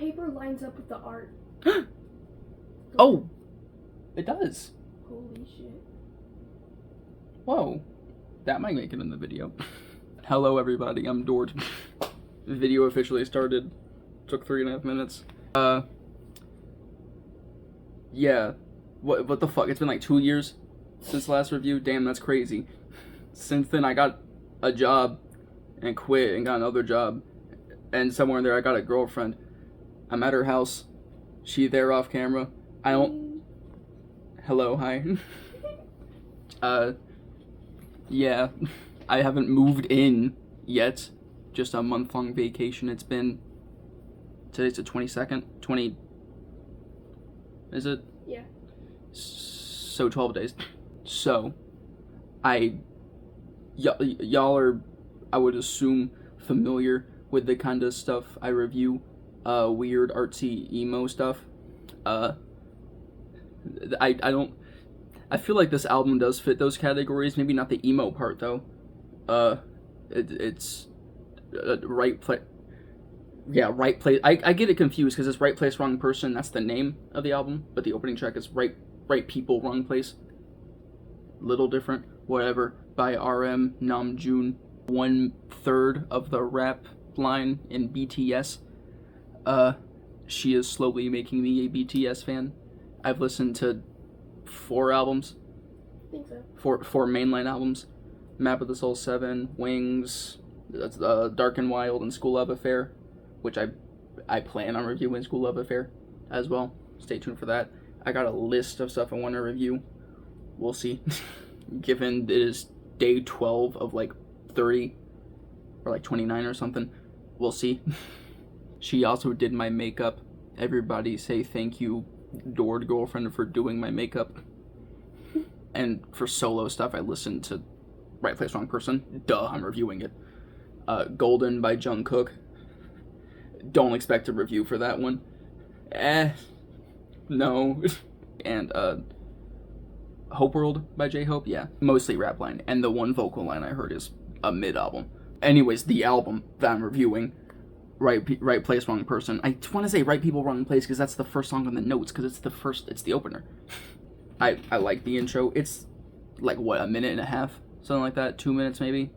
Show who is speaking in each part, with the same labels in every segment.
Speaker 1: paper lines up with the art.
Speaker 2: Oh, it does.
Speaker 1: Holy shit.
Speaker 2: Whoa, that might make it in the video. Hello everybody, I'm Dort. The video officially started. Took 3.5 minutes. Yeah. What the fuck? It's been like 2 years since the last review? Damn, that's crazy. Since then I got a job and quit and got another job. And somewhere in there I got a girlfriend. I'm at her house. She there off camera. I don't... Hello, hi. Yeah. I haven't moved in yet. Just a month-long vacation. It's been... Today's the 22nd? 20... Is it?
Speaker 1: Yeah.
Speaker 2: So 12 days. So, y'all are, I would assume, familiar with the kind of stuff I review. Weird, artsy, emo stuff. I feel like this album does fit those categories. Maybe not the emo part, though. It's right place. Yeah, right place. I get it confused because it's Right Place, Wrong Person. That's the name of the album, but the opening track is Right People, Wrong Place. Little different, whatever. By RM Namjoon, 1/3 of the rap line in BTS. She is slowly making me a BTS fan. I've listened to 4 albums.
Speaker 1: I think so.
Speaker 2: Four mainline albums. Map of the Soul 7, Wings, Dark and Wild, and School Love Affair, which I plan on reviewing School Love Affair as well. Stay tuned for that. I got a list of stuff I want to review. We'll see. Given it is day 12 of like 30 or like 29 or something, we'll see. She also did my makeup. Everybody say thank you, Dord girlfriend, for doing my makeup. And for solo stuff, I listened to Right Place, Wrong Person. Duh, I'm reviewing it. Golden by Jungkook. Don't expect a review for that one. No. And Hope World by J-Hope, yeah. Mostly rap line. And the one vocal line I heard is a mid-album. Anyways, the album that I'm reviewing, Right Place, Wrong Person. I want to say Right People, Wrong Place because that's the first song on the notes because it's the opener. I like the intro. It's like, what, a minute and a half? Something like that, 2 minutes maybe.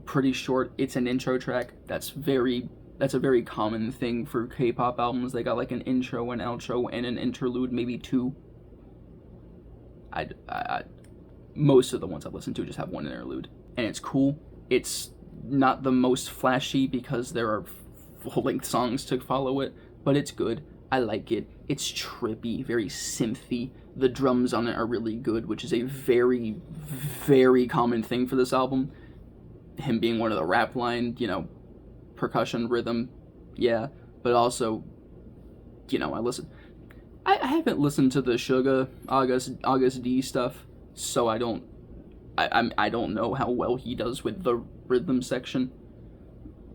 Speaker 2: Pretty short. It's an intro track. That's a very common thing for K-pop albums. They got like an intro, an outro, and an interlude, maybe 2. Most of the ones I've listened to just have one interlude, and it's cool. It's not the most flashy because there are full-length songs to follow it, but it's good. I like it. It's trippy, very synthy. The drums on it are really good, which is a very, very common thing for this album. Him being one of the rap line, percussion, rhythm, yeah, but also, I haven't listened to the Suga August D stuff, so I don't know how well he does with the rhythm section,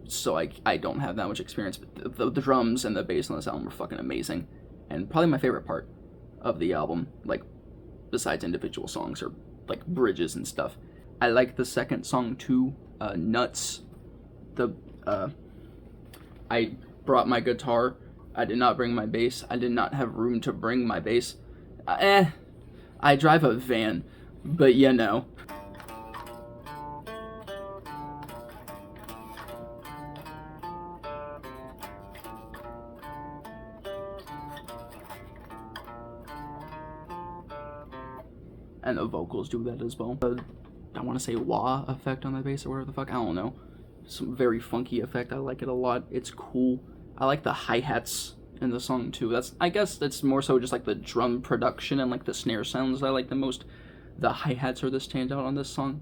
Speaker 2: so I don't have that much experience, but the drums and the bass on this album are fucking amazing, and probably my favorite part of the album, like, besides individual songs or, like, bridges and stuff. I like the second song too, Nuts. I brought my guitar. I did not bring my bass. I did not have room to bring my bass. I drive a van, but And the vocals do that as well. I want to say wah effect on the bass or whatever the fuck. I don't know. Some very funky effect. I like it a lot. It's cool. I like the hi-hats in the song too. I guess that's more so just like the drum production and like the snare sounds I like the most. The hi-hats are the standout on this song.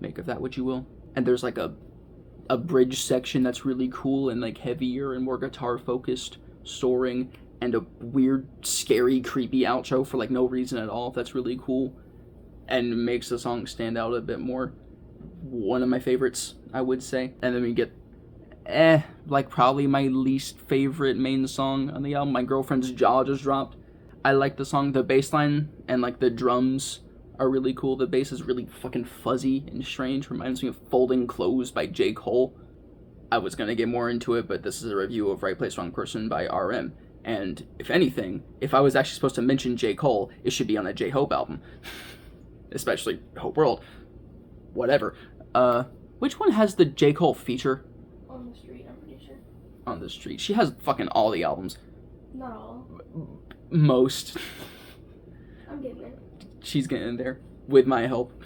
Speaker 2: Make of that what you will. And there's like a bridge section that's really cool and like heavier and more guitar focused, soaring, and a weird, scary, creepy outro for like no reason at all. That's really cool and makes the song stand out a bit more. One of my favorites, I would say. And then we get like probably my least favorite main song on the album, My Girlfriend's Jaw just dropped. I like the song. The bass line and like the drums are really cool. The bass is really fucking fuzzy and strange. Reminds me of Folding Clothes by J. Cole. I was gonna get more into it, but this is a review of Right Place, Wrong Person by RM. And if anything, if I was actually supposed to mention J. Cole, it should be on a J-Hope album. Especially Hope World. Whatever. Which one has the J. Cole feature?
Speaker 1: On the Street, I'm pretty sure.
Speaker 2: On the Street. She has fucking all the albums.
Speaker 1: Not all.
Speaker 2: Most.
Speaker 1: I'm getting there.
Speaker 2: She's getting there. With my help.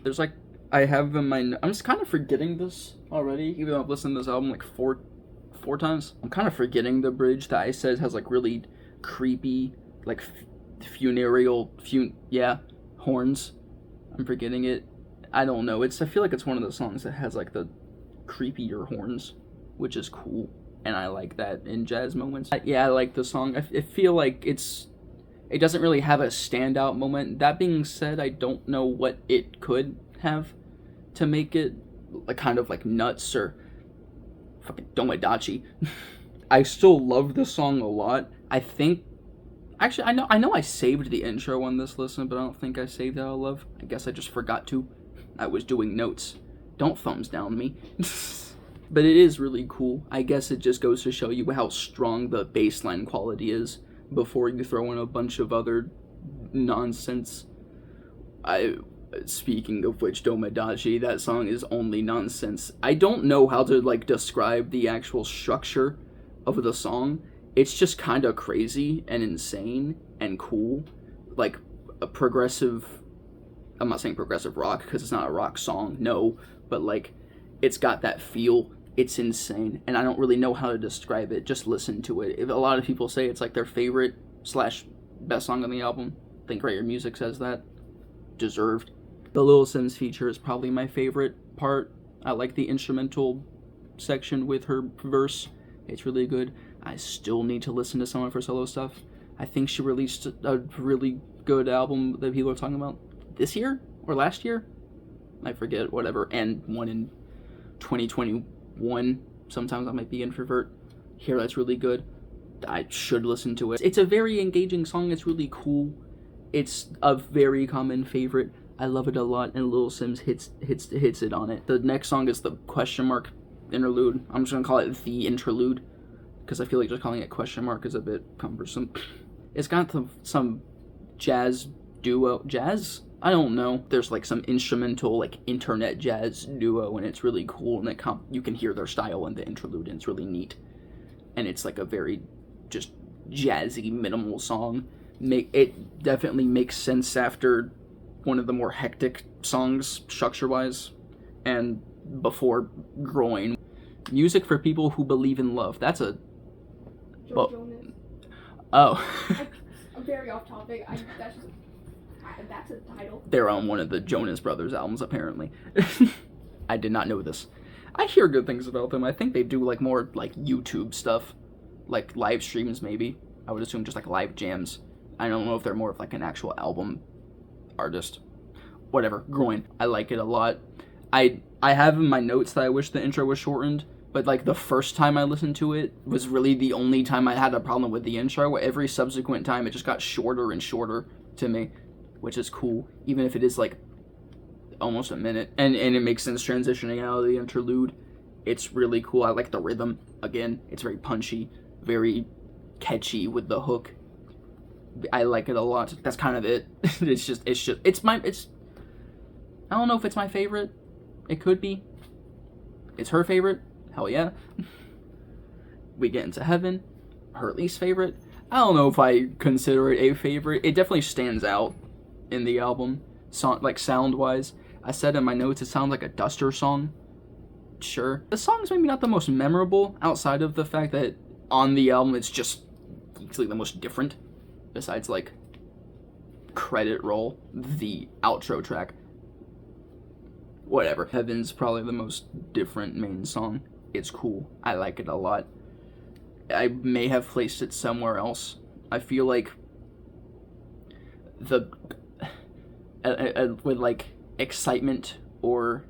Speaker 2: There's like, I have in my, I'm just kind of forgetting this already, even though I've listened to this album like four times. I'm kind of forgetting the bridge that I said has like really creepy, like funereal, horns. I'm forgetting it. I don't know. I feel like it's one of the songs that has like the creepier horns, which is cool. And I like that in jazz moments. I like the song. I feel like it doesn't really have a standout moment. That being said, I don't know what it could have to make it like kind of like nuts or fucking Domodachi. I still love the song a lot. I think actually I know I saved the intro on this listen, but I don't think I saved Out of Love. I guess I just forgot to. I was doing notes. Don't thumbs down me. But it is really cool. I guess it just goes to show you how strong the bassline quality is before you throw in a bunch of other nonsense. Speaking of which, Domodachi, that song is only nonsense. I don't know how to like describe the actual structure of the song. It's just kind of crazy and insane and cool. Like a progressive, I'm not saying progressive rock because it's not a rock song, no, but like it's got that feel. It's insane, and I don't really know how to describe it. Just listen to it. If a lot of people say it's like their favorite / best song on the album, I think Rate Your Music says that. Deserved. The Lil Sims feature is probably my favorite part. I like the instrumental section with her verse. It's really good. I still need to listen to some of her solo stuff. I think she released a really good album that people are talking about this year or last year. I forget, whatever. And one in 2021. Sometimes I might be introvert. Here, that's really good. I should listen to it. It's a very engaging song. It's really cool. It's a very common favorite. I love it a lot, and Lil Sims hits it on it. The next song is the question mark interlude. I'm just gonna call it the interlude because I feel like just calling it question mark is a bit cumbersome. It's got some jazz duo. Jazz? I don't know. There's like some instrumental, like internet jazz duo, and it's really cool. And you can hear their style in the interlude, and it's really neat. And it's like a very just jazzy, minimal song. It definitely makes sense after one of the more hectic songs, structure-wise, and before Groin. Music for people who believe in love. That's a...
Speaker 1: Jonas.
Speaker 2: Oh.
Speaker 1: I'm very off topic. That's a title.
Speaker 2: They're on one of the Jonas Brothers albums, apparently. I did not know this. I hear good things about them. I think they do like more like YouTube stuff, like live streams maybe. I would assume just like live jams. I don't know if they're more of like an actual album artist. Whatever. Groin. I like it a lot. I have in my notes that I wish the intro was shortened, but like the first time I listened to it was really the only time I had a problem with the intro. Every subsequent time it just got shorter and shorter to me, which is cool, even if it is like almost a minute. And it makes sense transitioning out of the interlude. It's really cool. I like the rhythm. Again, it's very punchy, very catchy with the hook. I like it a lot. That's kind of it. I don't know if it's my favorite. It could be. It's her favorite. Hell yeah. We Get Into Heaven. Her least favorite. I don't know if I consider it a favorite. It definitely stands out in the album, sound-wise. I said in my notes it sounds like a Duster song. Sure. The song's maybe not the most memorable, outside of the fact that on the album it's just easily the most different. Besides, like, Credit Roll, the outro track. Whatever. Heaven's probably the most different main song. It's cool. I like it a lot. I may have placed it somewhere else. I feel like with like excitement or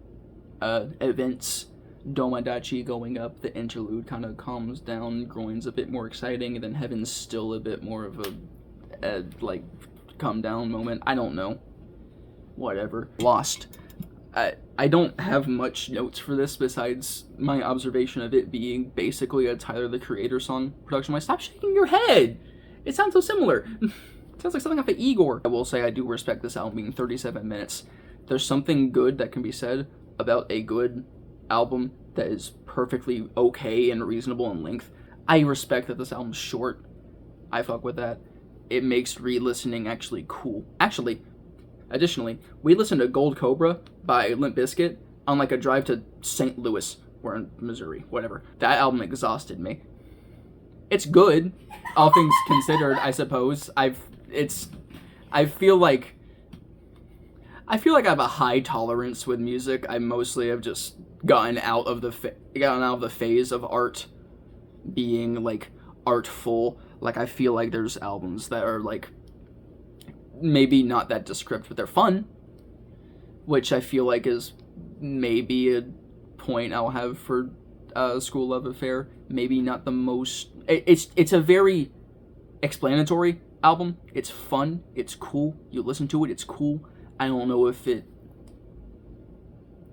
Speaker 2: events, Domodachi going up, the interlude kind of calms down, Groin's a bit more exciting, and then Heaven's still a bit more of a like calm down moment. I don't know. Whatever. Lost. I don't have much notes for this besides my observation of it being basically a Tyler the Creator song production-wise. Stop shaking your head! It sounds so similar. It sounds like something off of Igor. I will say I do respect this album being 37 minutes. There's something good that can be said about a good album that is perfectly okay and reasonable in length. I respect that this album's short. I fuck with that. It makes re-listening actually cool. Actually, additionally, we listened to Gold Cobra by Limp Bizkit on like a drive to St. Louis. We're in Missouri, whatever. That album exhausted me. It's good, all things considered, I suppose. I feel like I have a high tolerance with music. I mostly have just gotten out of the phase of art being like artful. Like, I feel like there's albums that are like maybe not that descriptive, but they're fun, which I feel like is maybe a point I'll have for School Love Affair. Maybe not the most. It's a very explanatory album. It's fun. It's cool. You listen to it. It's cool. I don't know if it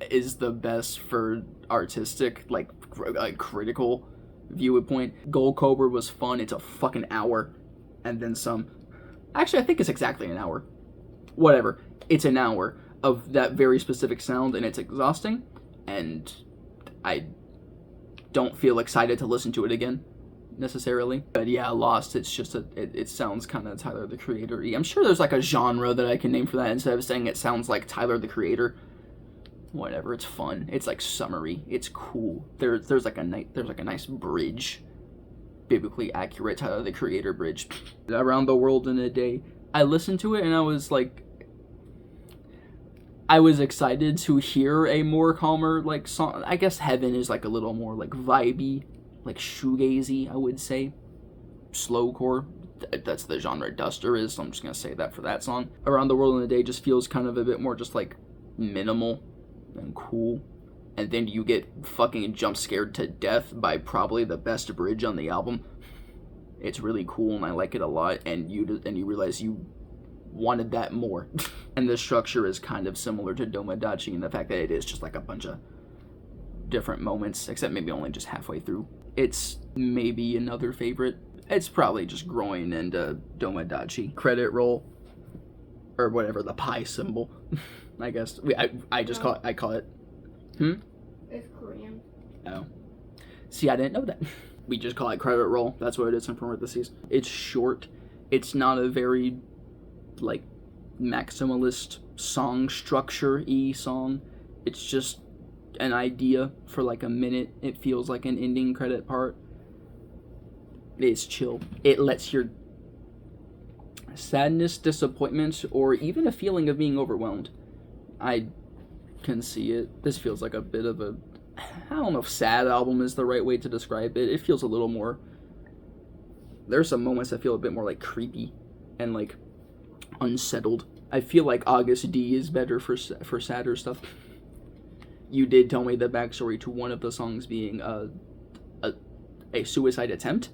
Speaker 2: is the best for artistic, like critical viewpoint. Gold Cobra was fun. It's a fucking hour and then some. Actually, I think it's exactly an hour. Whatever. It's an hour of that very specific sound, and it's exhausting, and I don't feel excited to listen to it again, necessarily. But yeah, Lost, it's just it sounds kind of Tyler the Creator-y. I'm sure there's like a genre that I can name for that instead of saying it sounds like Tyler the Creator. Whatever, it's fun. It's like summery. It's cool. There's like a nice bridge. Biblically accurate Tyler the Creator bridge. Around the World in a Day. I listened to it and I was excited to hear a more calmer like song. I guess Heaven is like a little more like vibey, like shoegazy, I would say. Slowcore. That's the genre Duster is, so I'm just gonna say that for that song. Around the World in a Day just feels kind of a bit more just like minimal and cool. And then you get fucking jump scared to death by probably the best bridge on the album. It's really cool and I like it a lot, and you realize you wanted that more. And the structure is kind of similar to Domodachi in the fact that it is just like a bunch of different moments, except maybe only just halfway through. It's maybe another favorite. It's probably just Groin and Domodachi. Credit roll, or whatever, the pi symbol. I guess I call it.
Speaker 1: It's Korean.
Speaker 2: Oh. See, I didn't know that. We just call it credit roll. That's what it is in parentheses. It's short. It's not a very, like, maximalist song structure-y song. It's just an idea for, like, a minute. It feels like an ending credit part. It's chill. It lets your sadness, disappointment, or even a feeling of being overwhelmed. I can see it. This feels like a bit of a, I don't know if sad album is the right way to describe it. It feels a little more, there's some moments that feel a bit more like creepy and like unsettled. I feel like August D is better for sadder stuff. You did tell me the backstory to one of the songs being a suicide attempt.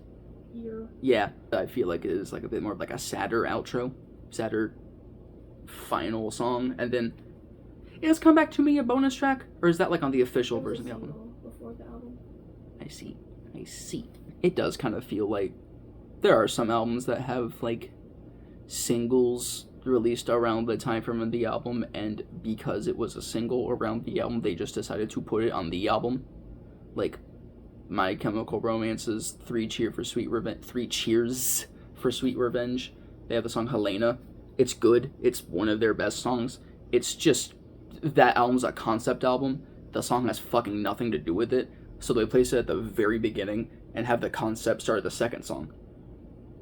Speaker 2: Yeah, I feel like it is like a bit more of like a sadder outro, sadder final song, and then is Come Back to Me a bonus track, or is that like on the official version of the album?
Speaker 1: Before the album.
Speaker 2: I see. It does kind of feel like there are some albums that have like singles released around the time frame of the album, and because it was a single around the album, they just decided to put it on the album. Like My Chemical Romance's Three Cheers for Sweet Revenge. They have the song Helena. It's good. It's one of their best songs. It's just that album's a concept album. The song has fucking nothing to do with it, so they place it at the very beginning and have the concept start at the second song.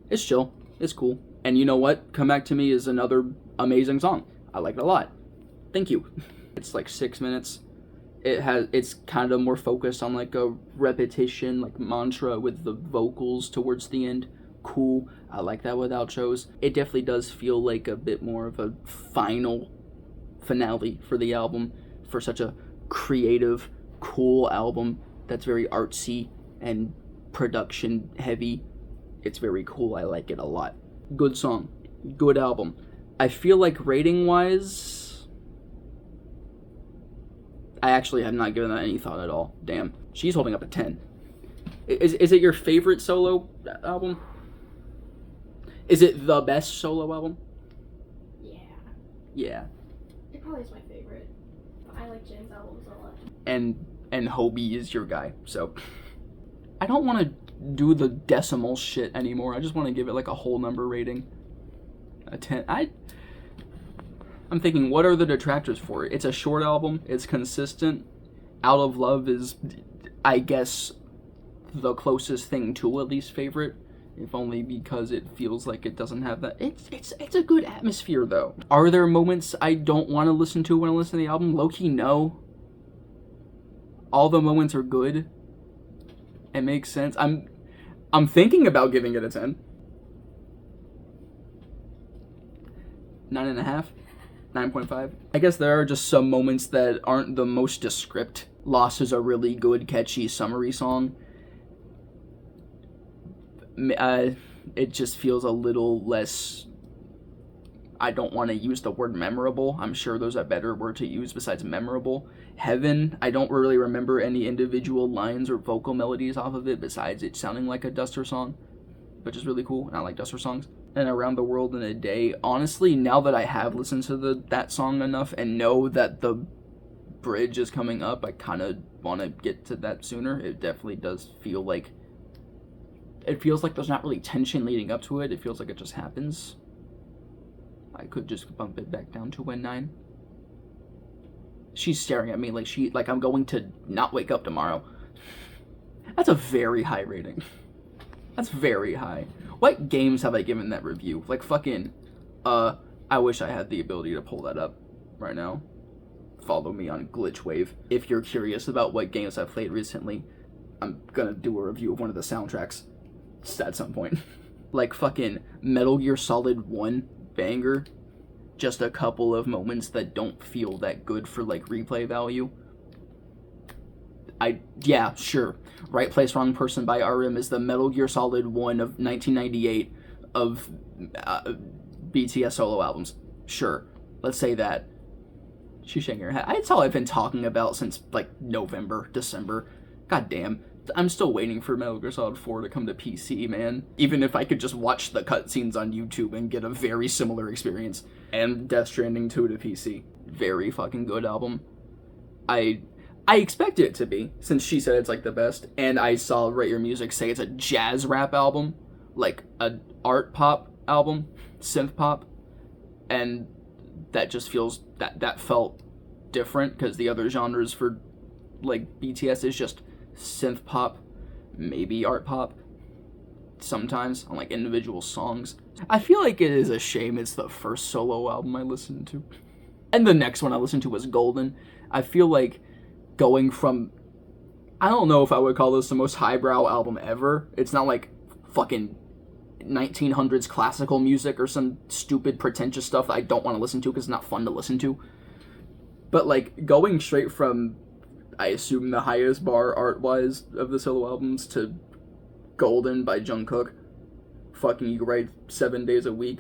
Speaker 2: It's chill. It's cool. And you know what? Come Back to Me is another amazing song. I like it a lot. Thank you. It's like 6 minutes. It's kind of more focused on like a repetition, like mantra with the vocals towards the end. Cool. I like that with outros. It definitely does feel like a bit more of a finale for the album, for such a creative, cool album that's very artsy and production heavy. It's very cool. I like it a lot. Good song. Good album. I feel like rating wise, I actually have not given that any thought at all. Damn. She's holding up a 10. Is it your favorite solo album? Is it the best solo album?
Speaker 1: Yeah.
Speaker 2: Yeah.
Speaker 1: It probably is my favorite. I like Jin's albums a lot.
Speaker 2: And Hobie is your guy, so I don't want to do the decimal shit anymore. I just want to give it like a whole number rating. A 10. I'm thinking, what are the detractors for it? It's a short album. It's consistent. Out of Love is, I guess, the closest thing to at least favorite, if only because it feels like it doesn't have that. It's a good atmosphere though. Are there moments I don't want to listen to when I listen to the album? Low-key, no. All the moments are good. It makes sense. I'm thinking about giving it a 10. 9.5. 9.5. I guess there are just some moments that aren't the most descript. Lost is a really good, catchy, summery song. It just feels a little less... I don't want to use the word memorable. I'm sure there's a better word to use besides memorable. Heaven, I don't really remember any individual lines or vocal melodies off of it besides it sounding like a Duster song, which is really cool, and I like Duster songs. And Around the World in a Day, honestly, now that I have listened to that song enough and know that the bridge is coming up, I kind of want to get to that sooner. It definitely does feel like... It feels like there's not really tension leading up to it. It feels like it just happens. I could just bump it back down to a 9. She's staring at me like I'm going to not wake up tomorrow. That's a very high rating. That's very high. What games have I given that review? Like fucking, I wish I had the ability to pull that up right now. Follow me on Glitchwave. If you're curious about what games I've played recently, I'm gonna do a review of one of the soundtracks at some point. Like fucking Metal Gear Solid 1 banger. Just a couple of moments that don't feel that good for like replay value. Yeah, sure. Right Place, Wrong Person by RM is the Metal Gear Solid 1 of 1998 of BTS solo albums. Sure. Let's say that. She's shaking her head. That's all I've been talking about since like November, December. God damn. I'm still waiting for Metal Gear Solid 4 to come to PC, man. Even if I could just watch the cutscenes on YouTube and get a very similar experience. And Death Stranding 2 to PC. Very fucking good album. I expect it to be, since she said it's like the best, and I saw Write Your Music say it's a jazz rap album, like an art pop album, synth pop, and that just feels, that felt different, because the other genres for, like, BTS is just synth pop, maybe art pop, sometimes, on, like, individual songs. I feel like it is a shame it's the first solo album I listened to. And the next one I listened to was Golden. I feel like going from, I don't know if I would call this the most highbrow album ever. It's not like fucking 1900s classical music or some stupid pretentious stuff that I don't want to listen to because it's not fun to listen to. But like going straight from, I assume the highest bar art-wise of the solo albums to Golden by Jungkook. Fucking you write 7 days a week,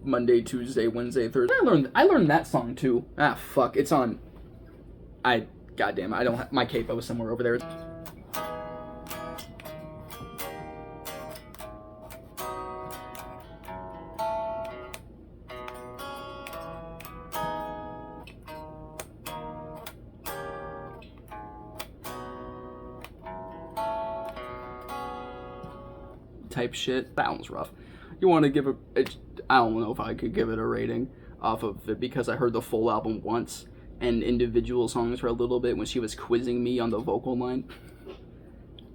Speaker 2: Monday, Tuesday, Wednesday, Thursday. I learned that song too. Ah fuck, it's on. Goddamn, I don't have my capo was somewhere over there. Type shit. That one's rough. You want to give I don't know if I could give it a rating off of it because I heard the full album once. And individual songs for a little bit when she was quizzing me on the vocal line.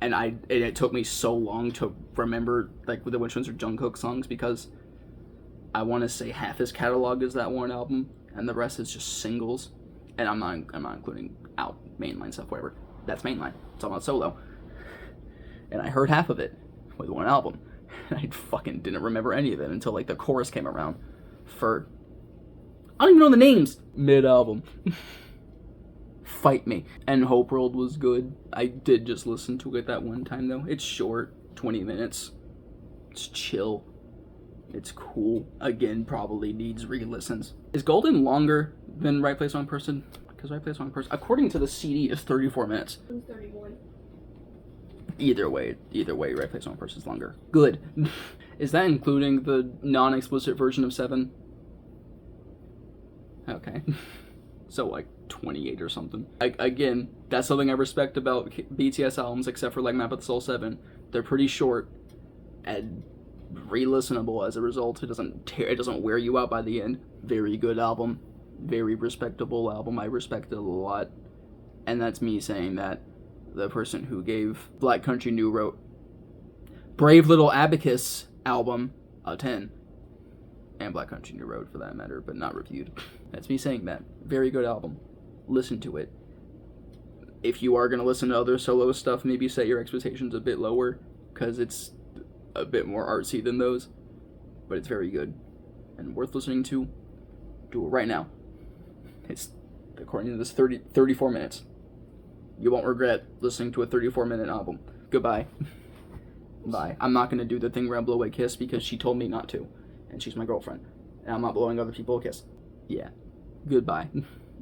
Speaker 2: And it took me so long to remember like which ones are Jungkook songs because I want to say half his catalog is that one album and the rest is just singles. And I'm not including out mainline stuff, whatever. That's mainline. It's all about solo. And I heard half of it with one album. And I fucking didn't remember any of it until like the chorus came around for, I don't even know the names. Mid-album. Fight me. And Hope World was good. I did just listen to it that one time though. It's short, 20 minutes. It's chill. It's cool. Again, probably needs re-listens. Is Golden longer than Right Place, Wrong Person? Because because I play a song per. According to the CD, it's 34 minutes.
Speaker 1: I'm 31.
Speaker 2: Either way, right play song per is longer. Good. Is that including the non-explicit version of 7? Okay. So like 28 or something. Again, that's something I respect about BTS albums, except for like Map of the Soul 7. They're pretty short and re-listenable as a result. It doesn't wear you out by the end. Very good album. Very respectable album. I respect it a lot. And that's me saying that. The person who gave Black Country New wrote Brave Little Abacus album a 10. And Black Country New Road for that matter, but not reviewed. That's me saying that. Very good album. Listen to it. If you are going to listen to other solo stuff, maybe set your expectations a bit lower, because it's a bit more artsy than those. But it's very good and worth listening to. Do it right now. It's, according to this, 34 minutes. You won't regret listening to a 34-minute album. Goodbye. Bye. I'm not going to do the thing where I blow a kiss because she told me not to. And she's my girlfriend. And I'm not blowing other people a kiss. Yeah. Goodbye.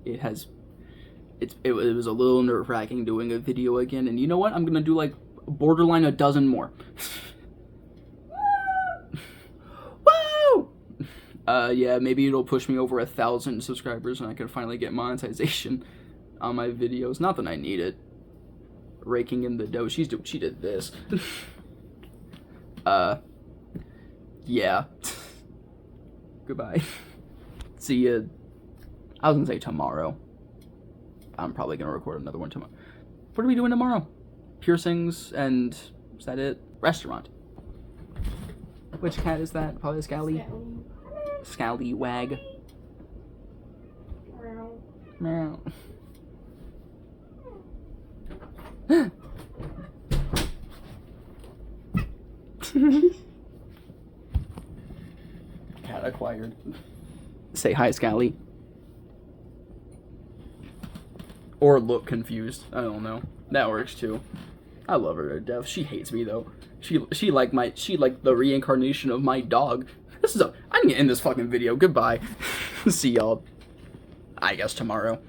Speaker 2: It was a little nerve-wracking doing a video again. And you know what? I'm going to do like borderline a dozen more. Woo! Yeah, maybe it'll push me over 1,000 subscribers and I can finally get monetization on my videos. Not that I need it. Raking in the dough. She did this. Yeah. Goodbye. See ya. I was gonna say tomorrow. I'm probably gonna record another one tomorrow. What are we doing tomorrow? Piercings and is that it? Restaurant. Which cat is that? Probably a Scally. Scallywag. Meow. Cat acquired. Say hi, Scally. Or look confused. I don't know. That works too. I love her to death. She hates me though. She like the reincarnation of my dog. I'm gonna end this fucking video. Goodbye. See y'all, I guess, tomorrow.